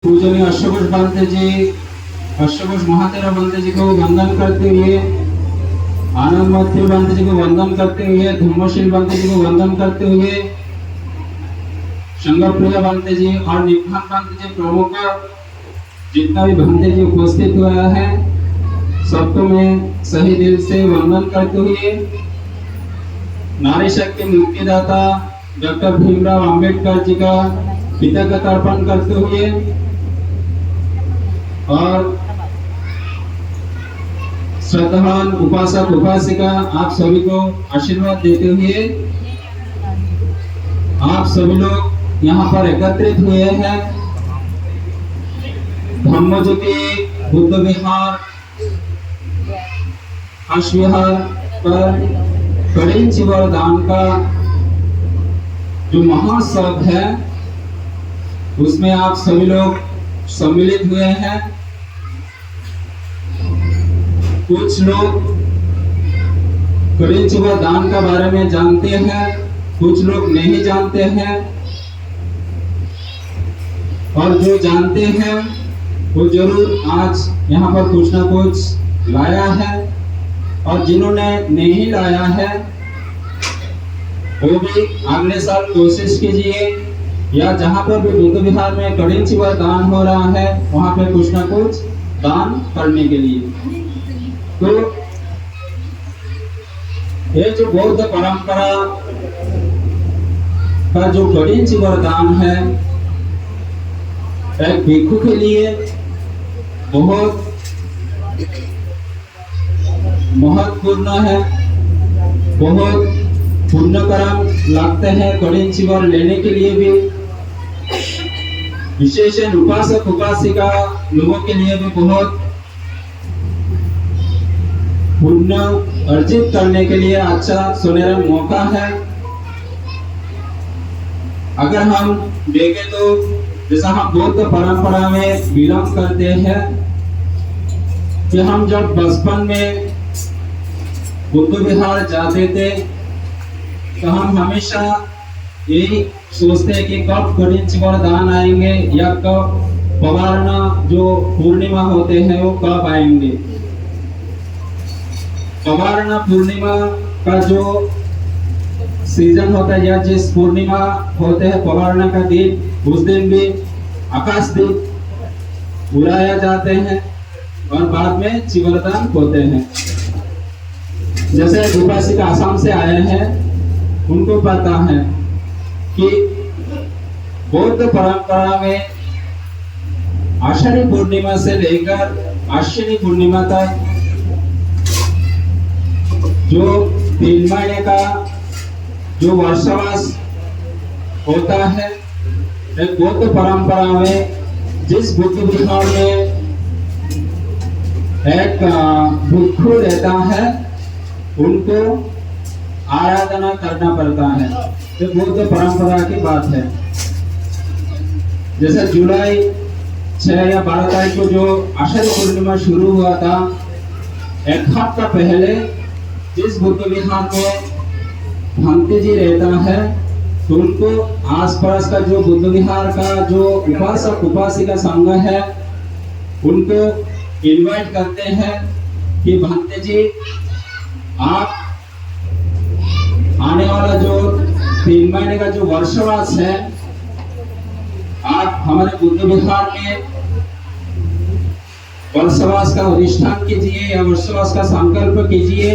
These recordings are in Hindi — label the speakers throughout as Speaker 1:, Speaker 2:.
Speaker 1: पूजनीय अश्वघोष बालते जी, अश्वघोष महातेरा बालते जी को वंदन करते हुए, आनंद मथुर बालते जी को वंदन करते हुए, धूमशील बालते जी को वंदन करते हुए, शंकरप्रिय बालते जी और निभान बालते जी प्रमुख जितना भी भंते जी उपस्थित हुआ है सबको मैं सही दिल से वंदन करते हुए, नारी शक्ति मुक्तिदाता डॉक्टर भीमराव अंबेडकर जी का कृतज्ञता अर्पण करते हुए और श्रद्धावान उपासक उपासिका आप सभी को आशीर्वाद देते हुए आप सभी लोग यहाँ पर एकत्रित हुए हैं धम्मज्योति बुद्ध विहार हर्ष विहार पर कड़ीन चिवर दान का जो महासव है उसमें आप सभी लोग सम्मिलित हुए हैं। कुछ लोग कड़ीन चिवर दान का बारे में जानते हैं, कुछ लोग नहीं जानते हैं और जो जानते हैं वो जरूर आज यहाँ पर कुछ ना कुछ लाया है और जिन्होंने नहीं लाया है वो भी अगले साल कोशिश कीजिए या जहाँ पर भी बुद्ध विहार में कड़ीन चिवर दान हो रहा है वहाँ पे कुछ ना कुछ दान करने के लिए। तो ये जो बौद्ध परंपरा का जो कड़ीन चिवर दान है एक भिक्षु के लिए बहुत महत्वपूर्ण है, बहुत पुण्यकर्म लगते हैं कड़ीन चिवर लेने के लिए भी, विशेषण उपासक उपासिका लोगों के लिए भी बहुत पुण्य अर्जित करने के लिए अच्छा सुनहरा मौका है। अगर हम देखें तो जैसा हम बौद्ध परंपरा में बिलोंग करते हैं कि हम जब बचपन में बुद्ध विहार जाते थे तो हम हमेशा यही सोचते हैं कि कब कड़ीन चिवर दान आएंगे या कब पवारना जो पूर्णिमा होते हैं वो कब आएंगे। पवारना पूर्णिमा का जो सीजन होता है या जिस पूर्णिमा होते हैं पवारना का दिन उस दिन भी आकाश दीप उड़ाया जाते हैं और बाद में चिवरदान होते हैं। जैसे उपासिका आसाम से आए हैं उनको पता है कि बौद्ध परंपरा में आषाढ़ी पूर्णिमा से लेकर अश्विनी पूर्णिमा तक जो 3 महीने का जो वर्षवास होता है एक बौद्ध परंपरा में जिस बुद्ध विहार में एक भिक्षु रहता है उनको आराधना करना पड़ता है। ये बौद्ध परंपरा की बात है। जैसे जुलाई 6 या 12 तारीख को जो आषाढ़ी पूर्णिमा शुरू हुआ था एक हफ्ता पहले जिस बुद्ध विहार में भंते जी रहता है तो उनको आसपास का जो बुद्ध विहार का जो उपासक उपासिका संघ है उनको इनवाइट करते हैं कि भंते जी आप आने वाला जो 3 महीने का जो वर्षवास है आप हमारे बुद्ध विहार में वर्षवास का अधिष्ठान कीजिए या वर्षवास का संकल्प कीजिए।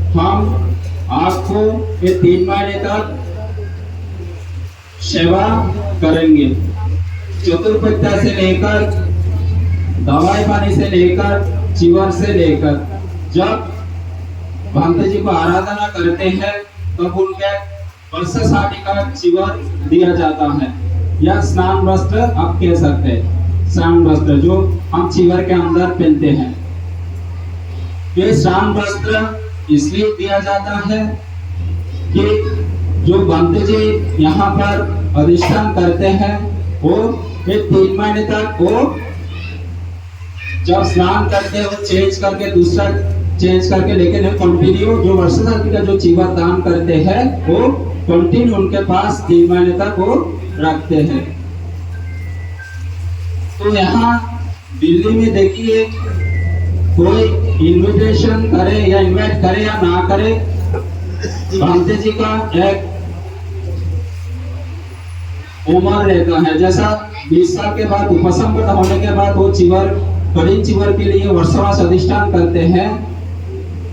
Speaker 1: हम आपको ये 3 महीने तक सेवा करेंगे, चतुर्पैता से लेकर दवाई पानी से लेकर चिवर से लेकर। जब भंते जी को आराधना करते हैं तब उनके वर्षासाठी का चिवर दिया जाता है या स्नान वस्त्र आप कह सकते हैं, स्नान वस्त्र जो हम चिवर के अंदर पहनते हैं। ये स्नान वस्त्र इसलिए दिया जाता है कि जो भंते जी यहाँ पर अधिष्ठान करते हैं वो ये 3 महीने तक वो जब स्नान करते हैं वो चेंज करके दूसरा चेंज करके, लेकिन कंटिन्यू जो वर्षासाठी का जो चिवर दान करते हैं वो कंटिन्यू उनके पास 3 महीने तक वो रखते हैं। तो यहाँ दिल्ली में देखिए, कोई इनविटेशन करे या इनवाइट करे या ना करे, भांते जी का एक उम्र रहता है। जैसा 20 साल के बाद उपसंपन्न होने के बाद वो चिवर, कड़ी चिवर के लिए वर्षवास अधिष्ठान करते हैं,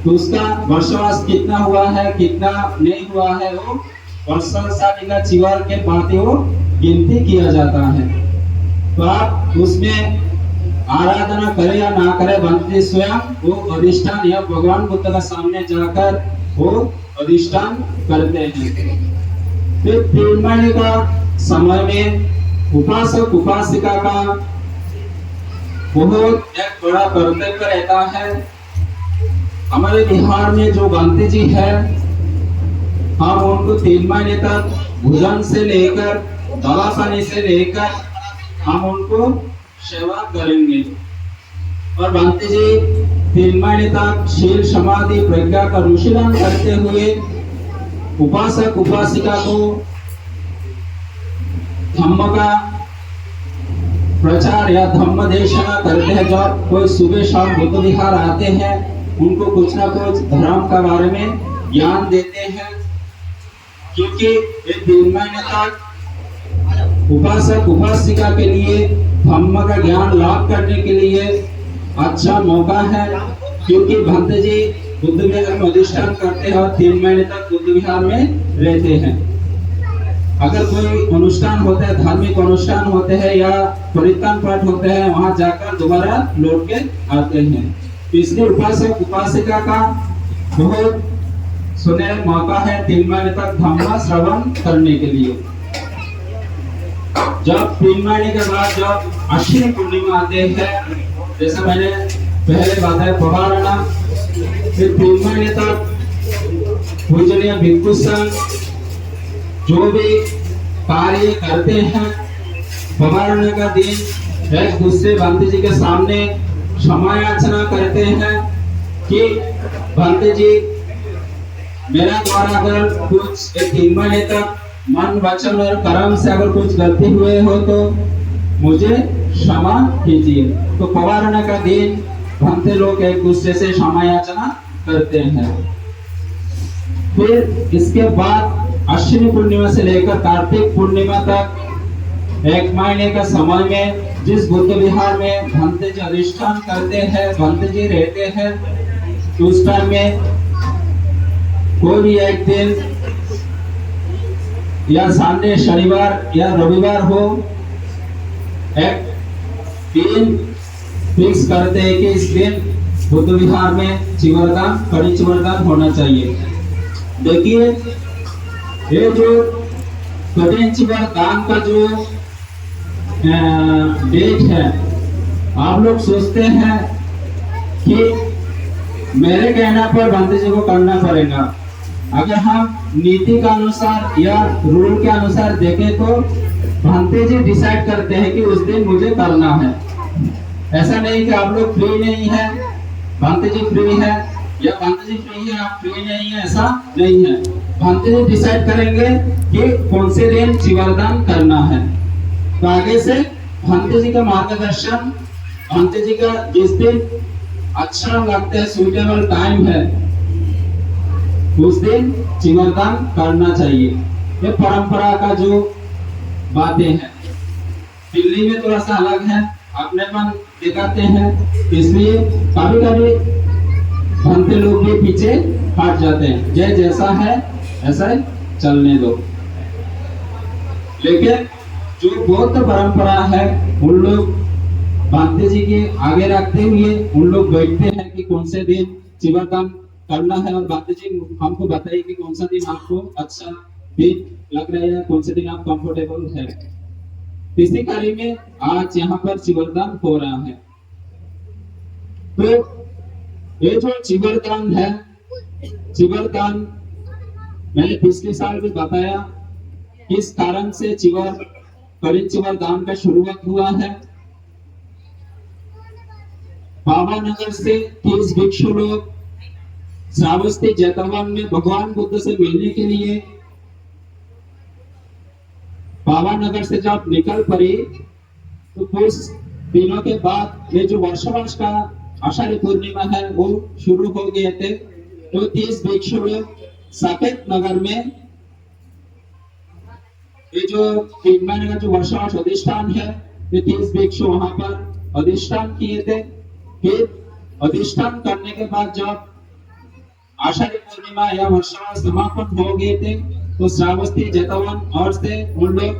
Speaker 1: तो उसका वर्षवास कितना हुआ है कितना नहीं हुआ है वो वर्षाशाली का चिवर के बाद वो गिनती किया जाता है। तो आप उसमें आराधना करे या ना करे, भक्ति स्वयं वो अधिष्ठान या भगवान बुद्ध का सामने जाकर वो अधिष्ठान करते हैं। फिर 3 महीने का समय में उपासक उपासिका का बहुत एक बड़ा कर्तव्य रहता है। हमारे बिहार में जो गांधी जी है, हम उनको 3 महीने तक भोजन से लेकर दवा पानी से लेकर हम उनको सेवा करेंगे। और गांधी जी 3 महीने तक शील समाधि प्रज्ञा का अनुशीलन करते हुए उपासक उपासिका को धम्म का प्रचार या धम्म देशना करते हैं। जब कोई सुबह शाम बुद्ध विहार आते हैं, उनको कुछ ना कुछ धर्म का बारे में ज्ञान देते हैं, क्योंकि ये 3 महीने तक उपासक उपासिका के लिए धम्म का ज्ञान लाभ करने के लिए अच्छा मौका है। क्योंकि भक्त जी बुद्ध विहार में अधिष्ठान करते हैं और 3 महीने तक बुद्ध विहार में रहते हैं। अगर कोई अनुष्ठान होता है, धार्मिक अनुष्ठान होते हैं या परित्राण पाठ होते हैं, वहां जाकर दोबारा लौट के आते हैं। इसलिए उपासक उपासिका का बहुत सुनहरा मौका है 3 महीने तक धम्म श्रवण करने के लिए। जब 3 महीने के बाद जब अश्विनी पूर्णिमा आते हैं, जैसे मैंने पहले बताया पवारणा, फिर 3 महीने तक पूजनीय भिक्षु संघ जो भी कार्य करते हैं, पवारणा का दिन एक दूसरे भंते जी के सामने क्षमा याचना करते हैं कि भंते जी मेरा द्वारा अगर कुछ 3 महीने तक मन वचन और कर्म से अगर कुछ गलती हुए हो तो मुझे क्षमा कीजिए। तो पवारणा का दिन भंते लोग एक दूसरे से क्षमा याचना करते हैं। फिर इसके बाद अश्विनी पूर्णिमा से लेकर कार्तिक पूर्णिमा तक 1 महीने का समय में जिस बुद्ध विहार में भंते जी अधिष्ठान करते हैं, भंते जी रहते हैं, तो उस टाइम में कोई भी एक दिन या संडे शनिवार या रविवार हो, एक दिन फिक्स करते हैं कि इस दिन बुद्ध विहार में चिवरदान, कड़ी चिवरदान होना चाहिए। देखिए ये जो कड़ी चिवरदान का जो डेट है, आप लोग सोचते हैं कि मेरे कहने पर भंते जी को करना पड़ेगा। अगर हम नीति के अनुसार या रूल के अनुसार देखें तो भंते जी डिसाइड करते हैं कि उस दिन मुझे करना है। ऐसा नहीं कि आप लोग फ्री नहीं है, भंते जी फ्री है या भंते जी फ्री है आप फ्री नहीं है, ऐसा नहीं है। भंते जी डिसाइड करेंगे कि कौन से दिन चिवरदान करना है। तो आगे से भंते जी का मार्गदर्शन, भंते जी का जिस दिन अच्छा लगता है, सुटेबल टाइम है, उस दिन चिवरदान करना चाहिए। ये परंपरा का जो बातें हैं, दिल्ली में थोड़ा सा अलग है, अपनेपन दिखाते हैं, इसलिए कभी कभी भंते लोग भी पीछे हट जाते हैं, जय जैसा है ऐसा ही चलने दो। लेकिन जो बौद्ध परंपरा है, उन लोग भंते जी के आगे रखते हुए उन लोग बैठते हैं कि कौन से दिन चिवरदान करना है, और भंते जी हमको बताइए कि कौन सा दिन आपको अच्छा दिन लग रहा है, कौन से दिन आप कंफर्टेबल है। इसी कार्य में आज यहाँ पर चिवरदान हो रहा है। तो ये जो चिवरदान है, चिवरदान मैंने पिछले साल भी बताया किस कारण से कड़ी चिवरदान का शुरुआत हुआ है। बाबा नगर से 30 भिक्षु लोग श्रावस्ती जैतवन में भगवान बुद्ध से मिलने के लिए बाबा नगर से जब निकल पड़े, तो कुछ दिनों के बाद ये जो वर्षवास का आषाढ़ी पूर्णिमा है वो शुरू हो गए थे। तो 30 भिक्षु लोग साकेत नगर में ये जो 3 महीने का जो वर्षवास अधिष्ठान है, ये 30 भिक्षु वहां पर अधिष्ठान किए थे। फिर अधिष्ठान करने के बाद जब आषाढ़ी पूर्णिमा या वर्षवास समापन हो गए थे, तो श्रावस्ती जेतवन और से उन लोग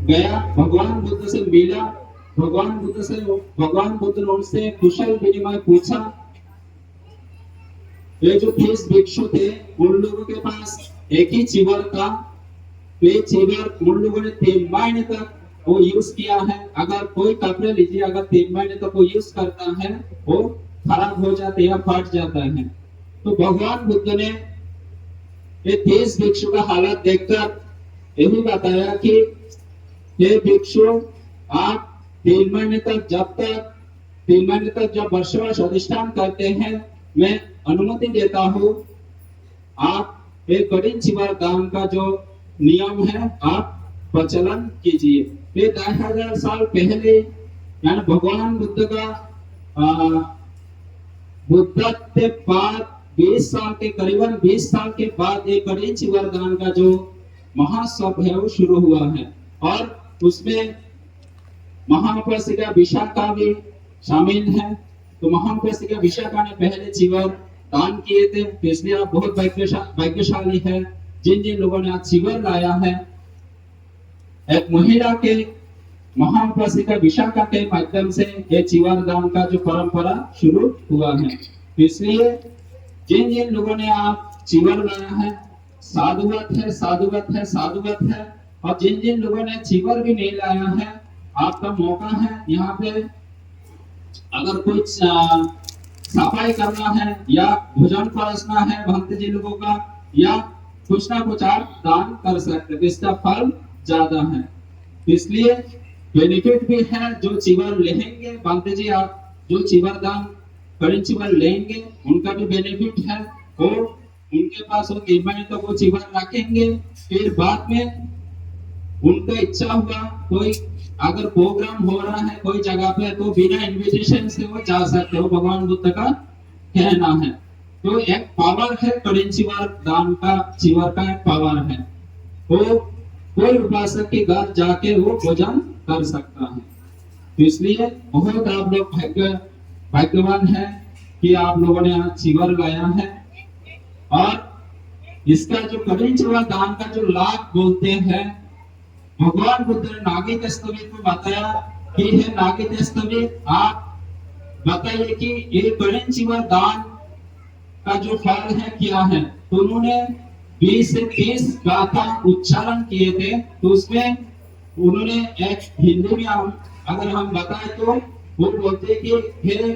Speaker 1: गया, भगवान बुद्ध से मिला। भगवान बुद्ध ने उनसे कुशल विनिमय पूछा। ये जो 30 भिक्षु थे उन लोगों के पास एक ही चिवर था। ये चिवर उन लोगों ने 3 महीने तक वो यूज किया है। अगर कोई कपड़े लीजिए, अगर 3 महीने तक वो यूज करता है वो खराब हो जाते हैं, फट जाता है। तो भगवान बुद्ध ने ये 30 भिक्षु का हालत देखकर यही बताया कि ये भिक्षु आप 3 महीने तक जब वर्षवास अधिष्ठान करते हैं, मैं अनुमति देता हूँ आप एक कठिन चिवर दान का जो नियम है आप प्रचलन कीजिए। ये 10,000 साल पहले यानी भगवान बुद्ध का बुद्धत्व के बाद 20 साल के करीबन 20 साल के बाद एक कठिन चिवर दान का जो महासव है वो शुरू हुआ है। और उसमें महाउपासिका विशाखा भी शामिल है। तो महाउपासिका विशाखा ने पहले चिवर दान किए थे, तो इसलिए आप बहुत भाग्यशाली है जिन जिन लोगों ने आज चिवर लाया है। एक महिला के महाउपासिका विशाखा के माध्यम से ये चिवर दान का जो परंपरा शुरू हुआ है। तो इसलिए जिन जिन लोगों ने आप चिवर लाया है, साधुवत है, साधुवत है, साधुवत है। और जिन जिन लोगों ने चिवर भी नहीं लाया है, आपका मौका है। यहाँ पे अगर कुछ सफाई करना है या भोजन परोसना है भक्त जी लोगों का, या कुछ ना कुछ आप दान कर सकते हैं, इसका फल ज्यादा है। इसलिए बेनिफिट भी है। जो चिवर लेंगे भक्त जी, आप जो चिवर दान कठिन चिवर लेंगे उनका भी बेनिफिट है। और उनके पास वो 3 महीने तक वो चिवर रखेंगे। फिर बाद में उनका इच्छा हुआ, कोई अगर प्रोग्राम हो रहा है कोई जगह पे, तो बिना इनविटेशन से वो जा सकते हो, भगवान बुद्ध का कहना है। तो एक पावर है कठिन चिवर दान का, चिवर का एक पावर है। वो कोई उपासक के घर जाके वो भोजन कर सकता है। तो इसलिए बहुत आप लोग भाग्यवान है कि आप लोगों ने आज चिवर लाया है। और इसका जो कठिन चिवर दान का जो लाभ बोलते हैं, भगवान बुद्ध ने नागित स्तवित में बताया कि है नागित स्तवित, आप बताइए कि ये कठिन चिवर दान का जो फल है क्या है। तो उन्होंने 20 से 30 गाथा उच्चारण किए थे। तो उसमें उन्होंने एक हिंदी में अगर हम बताएं तो वो बोलते कि हे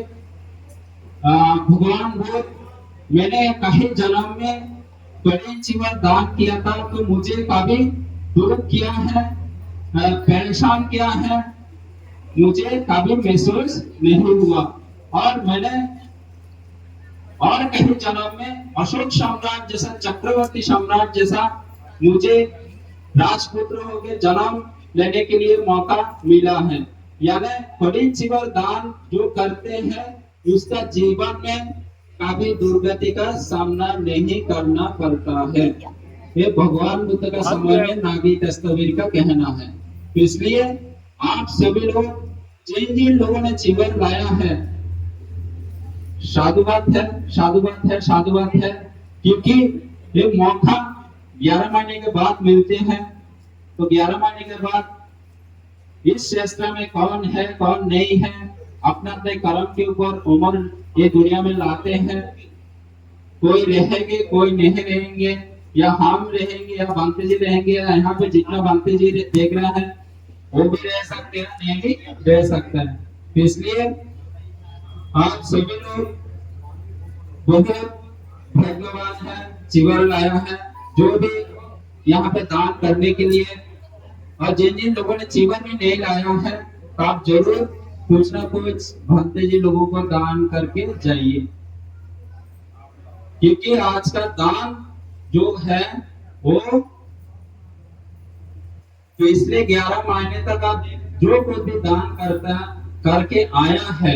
Speaker 1: भगवान बुद्ध, मैंने कहीं जन्म में कठिन चिवर दान किया था, तो मुझे कभी दुख किया है, परेशान किया है, मुझे कभी महसूस नहीं हुआ। और मैंने और कहीं जन्म में अशोक सम्राट जैसा, चक्रवर्ती सम्राट जैसा मुझे राजपुत्र होकर जन्म लेने के लिए मौका मिला है। यानी कठिन चिवर दान जो करते हैं उसका जीवन में कभी दुर्गति का सामना नहीं करना पड़ता है। ये भगवान बुद्ध का समय में नागित स्तवीर का कहना है। इसलिए आप सभी लोग जिन जिन लोगों ने चिवर लाया है, साधुवाद है, साधुवाद है, साधुवाद है। क्योंकि ये मौका 11 महीने के बाद मिलते हैं। तो 11 महीने के बाद इस शास्त्र में कौन है कौन नहीं है, अपने अपने कर्म के ऊपर उम्र ये दुनिया में लाते हैं। कोई रहेंगे कोई नहीं रहेंगे, या हम रहेंगे या भंते जी रहेंगे, या यहाँ पे जितना भंते जी देख रहा है वो भी रह सकते हैं, नहीं भी रह सकता है। इसलिए आप सभी लोग बहुत भाग्यवान है, चिवर लाया है जो भी यहाँ पे दान करने के लिए। और जिन जिन लोगों ने चिवर भी नहीं लाया है, आप जरूर कुछ ना कुछ भंते जी लोगों को दान करके जाइए। क्योंकि आज का दान जो है वो, तो इसलिए 11 महीने तक आप जो कोई भी दान करता है करके आया है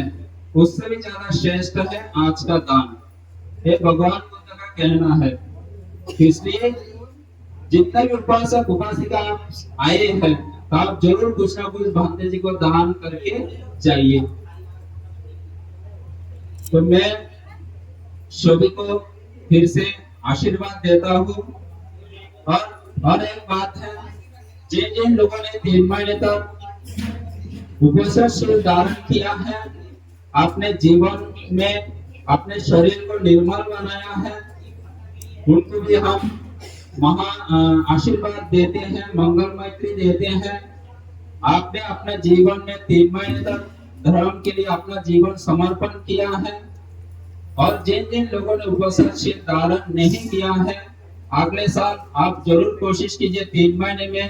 Speaker 1: उससे भी ज्यादा श्रेष्ठ है आज का दान। ये भगवान बुद्ध का कहना है। इसलिए जितने भी उपासक उपासिका आप आए हैं तो आप जरूर कुछ ना कुछ भांते जी को दान करके जाइए। तो मैं सभी को फिर से आशीर्वाद देता हूँ। और एक बात है, जिन जिन लोगों ने 3 महीने तक उपवास धारण किया है, अपने जीवन में अपने शरीर को निर्मल बनाया है, उनको भी हम महा आशीर्वाद देते हैं, मंगल मैत्री देते हैं। आपने अपने जीवन में 3 महीने तक धर्म के लिए अपना जीवन समर्पण किया है। और जिन जिन लोगों ने उपवास धारण नहीं किया है, अगले साल आप जरूर कोशिश कीजिए 3 महीने में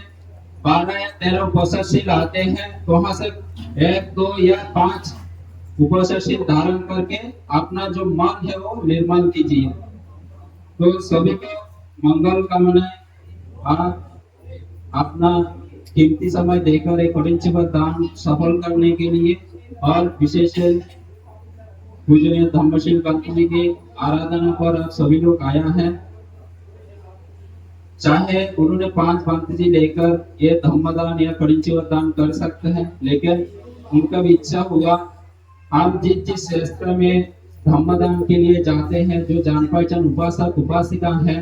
Speaker 1: 12 या 13 उपवास आते हैं तो वहां से 1, 2 या 5 उपवास धारण करके अपना जो मन है वो निर्मल कीजिए। तो सभी को मंगल कामनाएं। आप अपना कीमती समय देकर एक अड़िंचवत दान सफल करने के लिए और विशेष पूजनीय धम्मशील पंत जी की आराधना पर आप सभी लोग आया है। चाहे उन्होंने 5 पंत जी लेकर ये धम्मदान या कड़िंचवत दान कर सकते हैं, लेकिन उनका भी इच्छा हुआ हम जिस शास्त्र में धम्मदान के लिए जाते हैं, जो जान पहचान उपासक उपासिका है,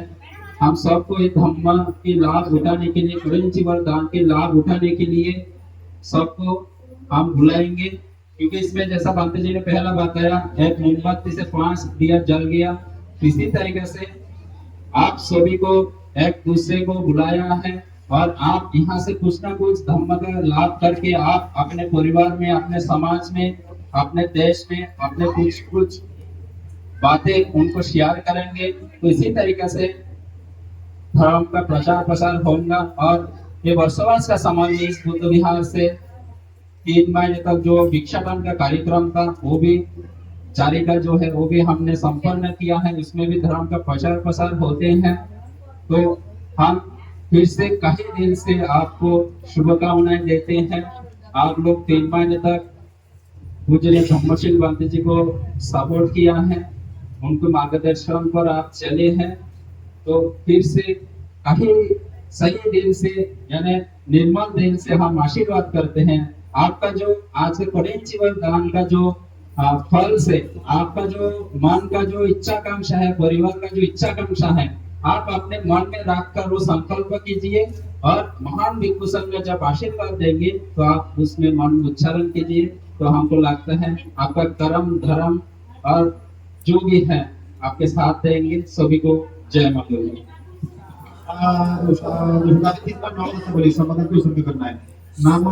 Speaker 1: हम सबको ये धम्म के लाभ उठाने के लिए, कड़िंचवत दान के लाभ उठाने के लिए सबको हम बुलाएंगे। क्योंकि इसमें जैसा पंत जी ने पहला बताया, एक मोमबत्ती से 5 दिया जल गया। इसी तरीके से आप सभी को एक दूसरे को बुलाया है और आप यहाँ से कुछ ना कुछ धम्म का लाभ करके आप अपने परिवार में, अपने समाज में, अपने देश में अपने कुछ बातें उनको शेयर करेंगे। तो इसी तरीके से धर्म का प्रचार प्रसार होगा। और ये वर्षवास का समय इस बुद्ध विहार से 3 महीने तक जो भिक्षाटन का कार्यक्रम था वो भी जारी का जो है वो भी हमने संपन्न किया है। इसमें भी धर्म का प्रचार प्रसार होते हैं। तो हम फिर से कई दिन से आपको शुभकामनाएं देते हैं। आप लोग 3 महीने तक पूज्य धम्मशील पंत जी को सपोर्ट किया है, उनको मार्गदर्शन पर आप चले हैं। तो फिर से कहीं सही दिल से यानी निर्मल दिल से हम आशीर्वाद करते हैं। आपका जो आज के कड़िंचवत दान का जो फल से आपका जो मन का जो इच्छाकांक्षा है, परिवार का जो इच्छाकांक्षा है, आप अपने मन में रखकर वो संकल्प कीजिए और महान भिक्षु संघ जब आशीर्वाद देंगे तो आप उसमें मन उच्चारण कीजिए। तो हमको लगता है आपका कर्म धर्म और जो भी है आपके साथ देंगे। सभी को जय माता।
Speaker 2: समाधान क्यों शुरू करना है। नमो